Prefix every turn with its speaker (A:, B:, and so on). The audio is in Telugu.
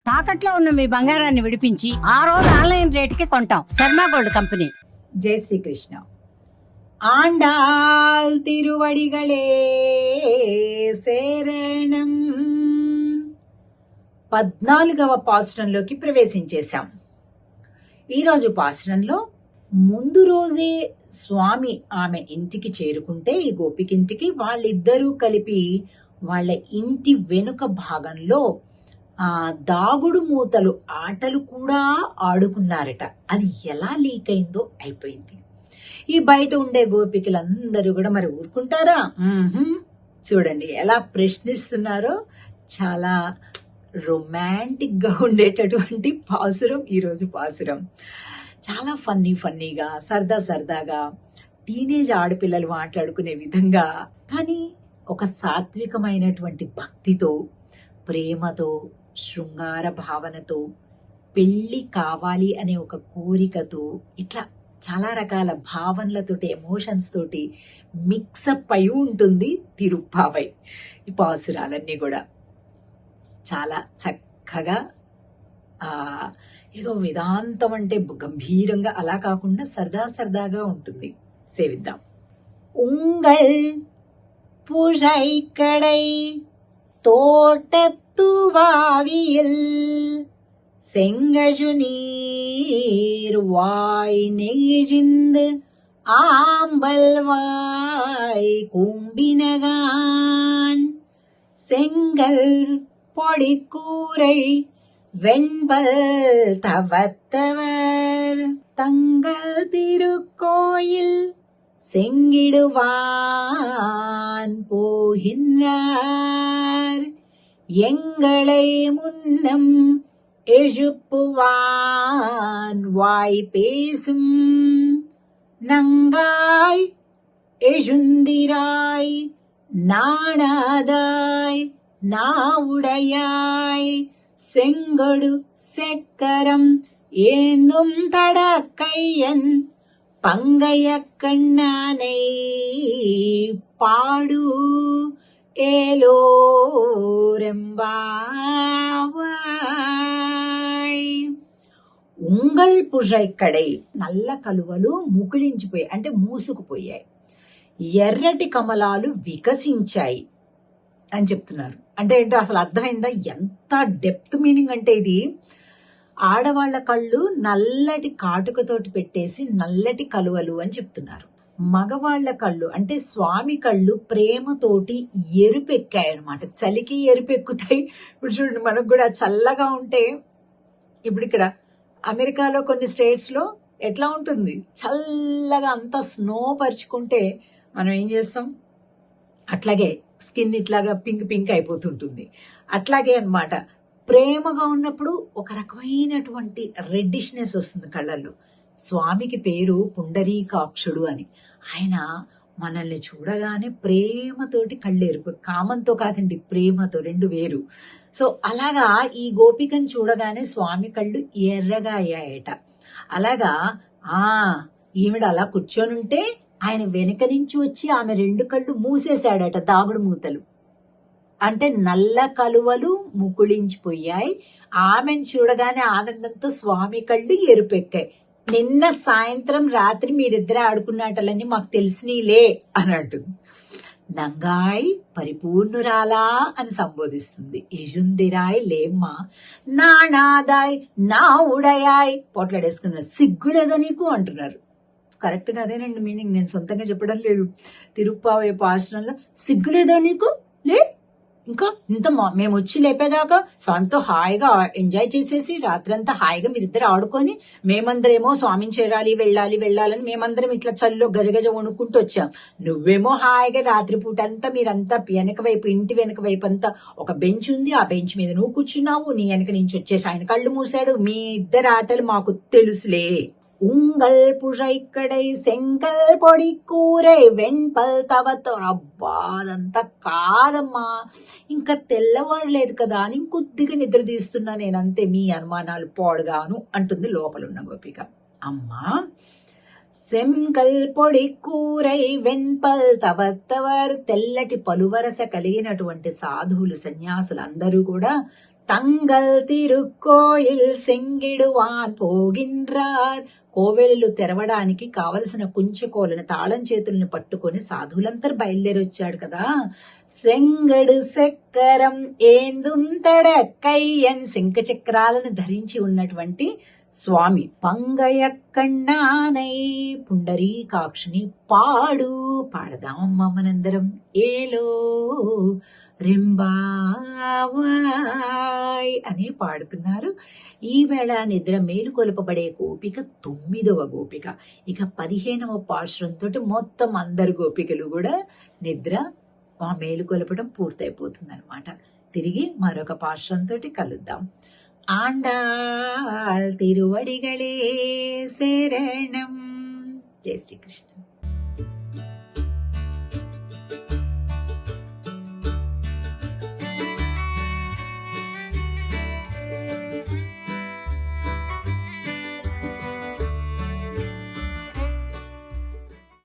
A: తాకట్లో ఉన్న మీ బంగారాన్ని విడిపించి ఆ రోజు ఆన్లైన్ రేటుకి కొంటాం. Sharma gold company.
B: జై శ్రీకృష్ణ. ఆండాల్ తిరువడిగళే శరణం. 14వ పాసురంలోకి ప్రవేశించేశాం. ఈరోజు పాసురంలో ముందు రోజే స్వామి ఆమె ఇంటికి చేరుకుంటే, ఈ గోపికింటికి, వాళ్ళిద్దరూ కలిపి వాళ్ళ ఇంటి వెనుక భాగంలో దాగుడు మూతలు ఆటలు కూడా ఆడుకున్నారట. అది ఎలా లీక్ అయిందో అయిపోయింది. ఈ బయట ఉండే గోపికలందరూ కూడా మరి ఊరుకుంటారా? చూడండి ఎలా ప్రశ్నిస్తున్నారో. చాలా రొమాంటిక్ గా ఉండేటటువంటి పాసురం ఈరోజు పాసురం. చాలా ఫన్నీగా, సరదాగా టీనేజ్ ఆడపిల్లలు మాట్లాడుకునే విధంగా, కానీ ఒక సాత్వికమైనటువంటి భక్తితో, ప్రేమతో, శృంగార భావనతో, పెళ్లి కావాలి అనే ఒక కోరికతో, ఇట్లా చాలా రకాల భావనలతోటి, ఎమోషన్స్ తోటి మిక్సప్ అయి ఉంటుంది తిరుప్పావై. ఈ పాసురాలన్నీ కూడా చాలా చక్కగా, ఏదో వేదాంతం అంటే గంభీరంగా అలా కాకుండా సరదాగా ఉంటుంది. సేవిద్దాం. ఉంగళ్ పుషైక్కడై தோட்டத்துவாவியில் செங்கழு நீர் வாய் நெகிழ்ந்து ஆம்பல் வாய் கூம்பினகான் செங்கல் பொடிக்கூரை வெண்பல் தவத்தவர் தங்கள் திருக்கோயில் செங்கிடுவான் போகின்றார் எங்களை முன்னம் எழுப்புவான் வாய் பேசும் நங்காய் எழுந்திராய் நாணாதாய் நாவுடையாய் செங்கொடு செக்கரம் ஏந்தும் தடக்கையன் பங்கைய கண்ணானை பாடு ఏలోరెంబావాయ్. ఉంగల్ పుషైక్కడై, నల్ల కలువలు ముకుళించిపోయాయి అంటే మూసుకుపోయాయి. ఎర్రటి కమలాలు వికసించాయి అని చెప్తున్నారు. అంటే ఏంటో అసలు అర్థమైందా? ఎంత డెప్త్ మీనింగ్ అంటే ఇది. ఆడవాళ్ల కళ్ళు నల్లటి కాటుకతోటి పెట్టేసి నల్లటి కలువలు అని చెప్తున్నారు. మగవాళ్ల కళ్ళు అంటే స్వామి కళ్ళు ప్రేమతోటి ఎరుపెక్కాయి అనమాట. చలికి ఎరుపెక్కుతాయి. ఇప్పుడు చూడండి, మనకు కూడా చల్లగా ఉంటే, ఇప్పుడు ఇక్కడ అమెరికాలో కొన్ని స్టేట్స్ లో ఎట్లా ఉంటుంది, చల్లగా అంతా స్నో పరుచుకుంటే మనం ఏం చేస్తాం, అట్లాగే స్కిన్ ఇట్లాగా పింక్ అయిపోతుంటుంది. అట్లాగే అన్నమాట, ప్రేమగా ఉన్నప్పుడు ఒక రకమైనటువంటి రెడ్డిష్నెస్ వస్తుంది కళ్ళల్లో. స్వామికి పేరు పుండరీకాక్షుడు అని. ఆయన మనల్ని చూడగానే ప్రేమతోటి కళ్ళేరు, కామంతో కాదండి, ప్రేమతో, రెండు వేరు. సో అలాగా ఈ గోపికను చూడగానే స్వామి కళ్ళు ఎర్రగా అయ్యాయట. అలాగా ఈవిడ అలా కూర్చొనుంటే ఆయన వెనక నుంచి వచ్చి ఆమె రెండు కళ్ళు మూసేశాడట, దాగుడు మూతలు. అంటే నల్ల కలువలు ముకుళించిపోయాయి. ఆమెను చూడగానే ఆనందంతో స్వామి కళ్ళు ఎరుపెక్కాయి. నిన్న సాయంత్రం రాత్రి మీరిద్దరే ఆడుకున్నటలని మాకు తెలిసినీలే అని అంటుంది. నంగాయ్ పరిపూర్ణురాలా అని సంబోధిస్తుంది. ఎజుందిరాయ్ లేమ్మా, నానాదాయ్ నా ఉడయాయ్ పోట్లాడేసుకున్నారు. సిగ్గులేదా నీకు అంటున్నారు. కరెక్ట్ గా అదేనండి మీనింగ్, నేను సొంతంగా చెప్పడం లేదు. తిరుప్పావై పాశనంలో సిగ్గులేదా నీకు, లే ఇంకా ఇంత మేము వచ్చి లేపేదాకా స్వామితో హాయిగా ఎంజాయ్ చేసేసి రాత్రంతా హాయిగా మీరిద్దరు ఆడుకొని, మేమందరేమో స్వామిని చేరాలి వెళ్ళాలని మేమందరం ఇట్లా చల్లో గజగజ వణుకుంటూ వచ్చాం. నువ్వేమో హాయిగా రాత్రిపూట అంతా మీరంతా వెనక వైపు, ఇంటి వెనక వైపు అంతా ఒక బెంచ్ ఉంది, ఆ బెంచ్ మీద నువ్వు కూర్చున్నావు, నీ వెనక నుంచి వచ్చేసి ఆయన కళ్ళు మూసాడు. మీ ఇద్దరు ఆటలు మాకు తెలుసులే. ఉంగల్ పుషైక్కడై సెంకల్ పొడి కూరై వెంపల్ తవతో. అబ్బా అదంతా కాదమ్మా, ఇంకా తెల్లవారలేదు కదా అని ఇంకొద్దిగా నిద్ర తీస్తున్నా నేనంతే, మీ అనుమానాలు పోడుగాను అంటుంది లోపలున్న గోపిక. అమ్మా సెంకల్ పొడి కూరై వెంపల్ తవత్తవారు, తెల్లటి పలువరస కలిగినటువంటి సాధువులు, సన్యాసులు అందరూ కూడా தங்கள் திருக்கோயில் செంగిడువాన్ పోగిన్రార్. కోవెలు తెరవడానికి కావలసిన కుంచెకోలను తాళం చేతుల్ని పట్టుకొని సాధువులంతా బయలుదేరి వచ్చాడు కదా. సెంగడు చక్రం ఏందుం తడక్కయ్యన్, శంఖ చక్రాలను ధరించి ఉన్నటువంటి స్వామి. పంగయ కണ്ണానై పుండరీకాక్షుని పాడు, పాడదామమ్మా మనందరం. ఏలో రింబావాయ్ అని పాడుతున్నారు. ఈవేళ నిద్ర మేలుకొల్పబడే గోపిక 9వ గోపిక. ఇక 15వ పాశురంతో మొత్తం అందరు గోపికలు కూడా నిద్ర మేలుకొల్పడం పూర్తయిపోతుంది అనమాట. తిరిగి మరొక పాశురంతో కలుద్దాం. ఆండాళ్ తిరువడిగళే శరణం. జై శ్రీకృష్ణ.